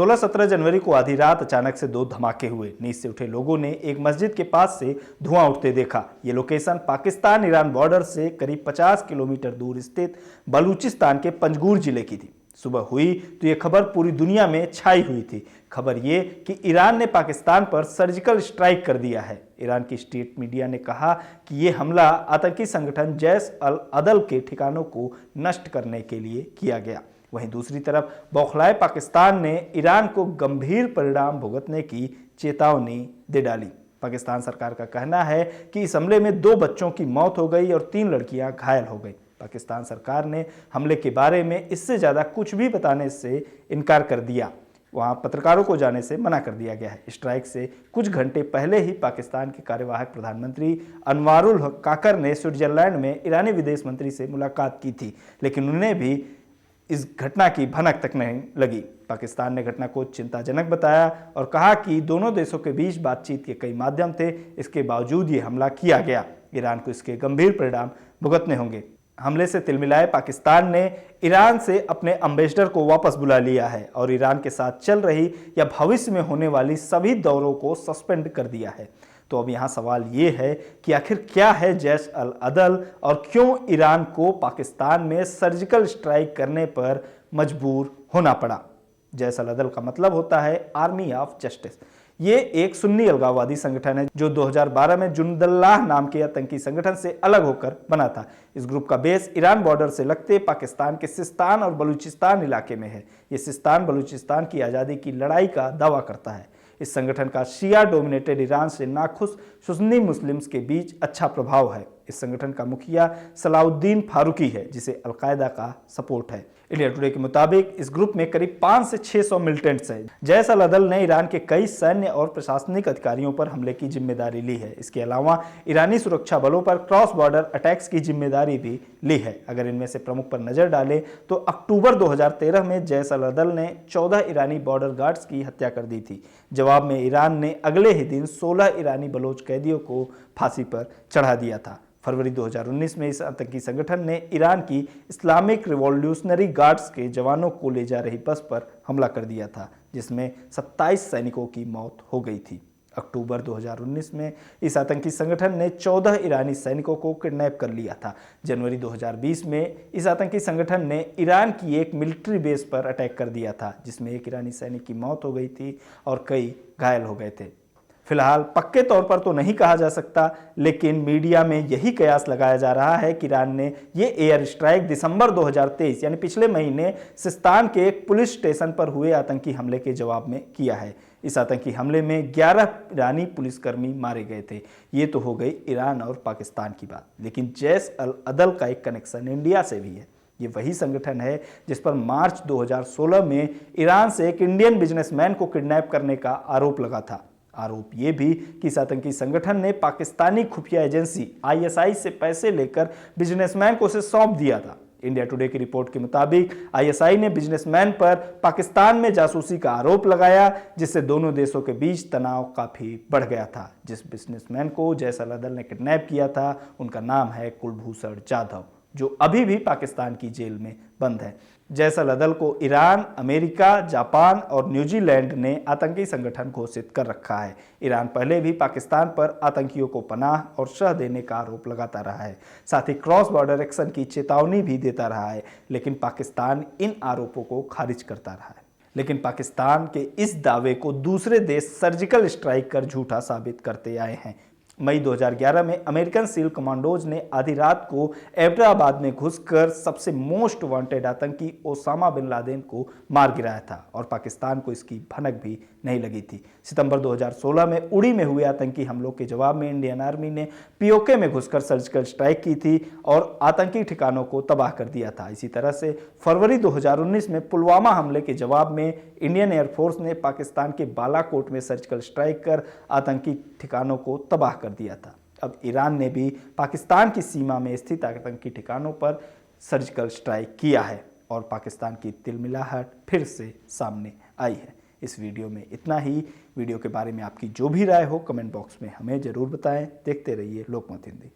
16-17 जनवरी को आधी रात अचानक से दो धमाके हुए। नींद से उठे लोगों ने एक मस्जिद के पास से धुआं उठते देखा। ये लोकेशन पाकिस्तान ईरान बॉर्डर से करीब 50 किलोमीटर दूर स्थित बलूचिस्तान के पंजगुर जिले की थी। सुबह हुई तो ये खबर पूरी दुनिया में छाई हुई थी। खबर ये कि ईरान ने पाकिस्तान पर सर्जिकल स्ट्राइक कर दिया है। ईरान की स्टेट मीडिया ने कहा कि ये हमला आतंकी संगठन जैश अल अदल के ठिकानों को नष्ट करने के लिए किया गया। वहीं दूसरी तरफ बौखलाए पाकिस्तान ने ईरान को गंभीर परिणाम भुगतने की चेतावनी दे डाली। पाकिस्तान सरकार का कहना है कि इस हमले में 2 बच्चों की मौत हो गई और 3 लड़कियां घायल हो गई। पाकिस्तान सरकार ने हमले के बारे में इससे ज़्यादा कुछ भी बताने से इनकार कर दिया। वहाँ पत्रकारों को जाने से मना कर दिया गया है। स्ट्राइक से कुछ घंटे पहले ही पाकिस्तान के कार्यवाहक प्रधानमंत्री अनवारुल हक काकर ने स्विट्जरलैंड में ईरानी विदेश मंत्री से मुलाकात की थी, लेकिन उन्हें भी इस घटना की भनक तक नहीं लगी। पाकिस्तान ने घटना को चिंताजनक बताया और कहा कि दोनों देशों के बीच बातचीत के कई माध्यम थे, इसके बावजूद ये हमला किया गया। ईरान को इसके गंभीर परिणाम भुगतने होंगे। हमले से तिलमिलाए पाकिस्तान ने ईरान से अपने एम्बेसडर को वापस बुला लिया है और ईरान के साथ चल रही या भविष्य में होने वाली सभी दौरों को सस्पेंड कर दिया है। तो अब यहाँ सवाल ये है कि आखिर क्या है जैश अल अदल और क्यों ईरान को पाकिस्तान में सर्जिकल स्ट्राइक करने पर मजबूर होना पड़ा। जैश अल अदल का मतलब होता है आर्मी ऑफ जस्टिस। ये एक सुन्नी अलगाववादी संगठन है जो 2012 में जुंदल्लाह नाम के आतंकी संगठन से अलग होकर बना था। इस ग्रुप का बेस ईरान बॉर्डर से लगते पाकिस्तान के सिस्तान और बलूचिस्तान इलाके में है। ये सिस्तान बलूचिस्तान की आज़ादी की लड़ाई का दावा करता है। इस संगठन का शिया डोमिनेटेड ईरान से नाखुश सुन्नी मुस्लिम्स के बीच अच्छा प्रभाव है। इस संगठन का मुखिया सलाउद्दीन फारूकी है, जिसे अलकायदा का सपोर्ट है। इंडिया टुडे के मुताबिक इस ग्रुप में करीब 500 से 600 मिलिटेंट्स हैं। जैश अल अदल ने ईरान के कई सैन्य और प्रशासनिक अधिकारियों पर हमले की जिम्मेदारी ली है। इसके अलावा ईरानी सुरक्षा बलों पर क्रॉस बॉर्डर अटैक्स की जिम्मेदारी भी ली है। अगर इनमें से प्रमुख पर नजर डालें तो अक्टूबर 2013 में जैश अल अदल ने 14 ईरानी बॉर्डर गार्ड्स की हत्या कर दी थी। जवाब में ईरान ने अगले ही दिन 16 ईरानी बलोच कैदियों को फांसी पर चढ़ा दिया था। फरवरी 2019 में इस आतंकी संगठन ने ईरान की इस्लामिक रिवॉल्यूशनरी गार्ड्स के जवानों को ले जा रही बस पर हमला कर दिया था, जिसमें 27 सैनिकों की मौत हो गई थी। अक्टूबर 2019 में इस आतंकी संगठन ने 14 ईरानी सैनिकों को किडनैप कर लिया था। जनवरी 2020 में इस आतंकी संगठन ने ईरान की एक मिलिट्री बेस पर अटैक कर दिया था, जिसमें एक ईरानी सैनिक की मौत हो गई थी और कई घायल हो गए थे। फिलहाल पक्के तौर पर तो नहीं कहा जा सकता, लेकिन मीडिया में यही कयास लगाया जा रहा है कि ईरान ने ये एयर स्ट्राइक दिसंबर 2023 यानी पिछले महीने सिस्तान के एक पुलिस स्टेशन पर हुए आतंकी हमले के जवाब में किया है। इस आतंकी हमले में 11 ईरानी पुलिसकर्मी मारे गए थे। ये तो हो गई ईरान और पाकिस्तान की बात, लेकिन जैश अल अदल का एक कनेक्शन इंडिया से भी है। ये वही संगठन है जिस पर मार्च 2016 में ईरान से एक इंडियन बिजनेसमैन को किडनैप करने का आरोप लगा था। आरोप ये भी कि इस आतंकी संगठन ने पाकिस्तानी खुफिया एजेंसी आईएसआई से पैसे लेकर बिजनेसमैन को उसे सौंप दिया था। इंडिया टुडे की रिपोर्ट के मुताबिक आईएसआई ने बिजनेसमैन पर पाकिस्तान में जासूसी का आरोप लगाया, जिससे दोनों देशों के बीच तनाव काफी बढ़ गया था। जिस बिजनेसमैन को जैश अल अदल ने किडनैप किया था उनका नाम है कुलभूषण जाधव, जो अभी भी पाकिस्तान की जेल में बंद है। जैश अल अदल को ईरान, अमेरिका, जापान और न्यूजीलैंड ने आतंकी संगठन घोषित कर रखा है। ईरान पहले भी पाकिस्तान पर आतंकियों को पनाह और शह देने का आरोप लगाता रहा है, साथ ही क्रॉस बॉर्डर एक्शन की चेतावनी भी देता रहा है, लेकिन पाकिस्तान इन आरोपों को खारिज करता रहा है। लेकिन पाकिस्तान के इस दावे को दूसरे देश सर्जिकल स्ट्राइक कर झूठा साबित करते आए हैं। मई 2011 में अमेरिकन सील कमांडोज ने आधी रात को एबटाबाद में घुसकर सबसे मोस्ट वांटेड आतंकी ओसामा बिन लादेन को मार गिराया था और पाकिस्तान को इसकी भनक भी नहीं लगी थी। सितंबर 2016 में उड़ी में हुए आतंकी हमलों के जवाब में इंडियन आर्मी ने पीओके में घुसकर सर्जिकल स्ट्राइक की थी और आतंकी ठिकानों को तबाह कर दिया था। इसी तरह से फरवरी 2019 में पुलवामा हमले के जवाब में इंडियन एयरफोर्स ने पाकिस्तान के बालाकोट में सर्जिकल स्ट्राइक कर आतंकी ठिकानों को तबाह कर दिया था। अब ईरान ने भी पाकिस्तान की सीमा में स्थित आतंकी ठिकानों पर सर्जिकल स्ट्राइक किया है और पाकिस्तान की तिलमिलाहट फिर से सामने आई है। इस वीडियो में इतना ही। वीडियो के बारे में आपकी जो भी राय हो कमेंट बॉक्स में हमें ज़रूर बताएं। देखते रहिए लोकमत हिंदी।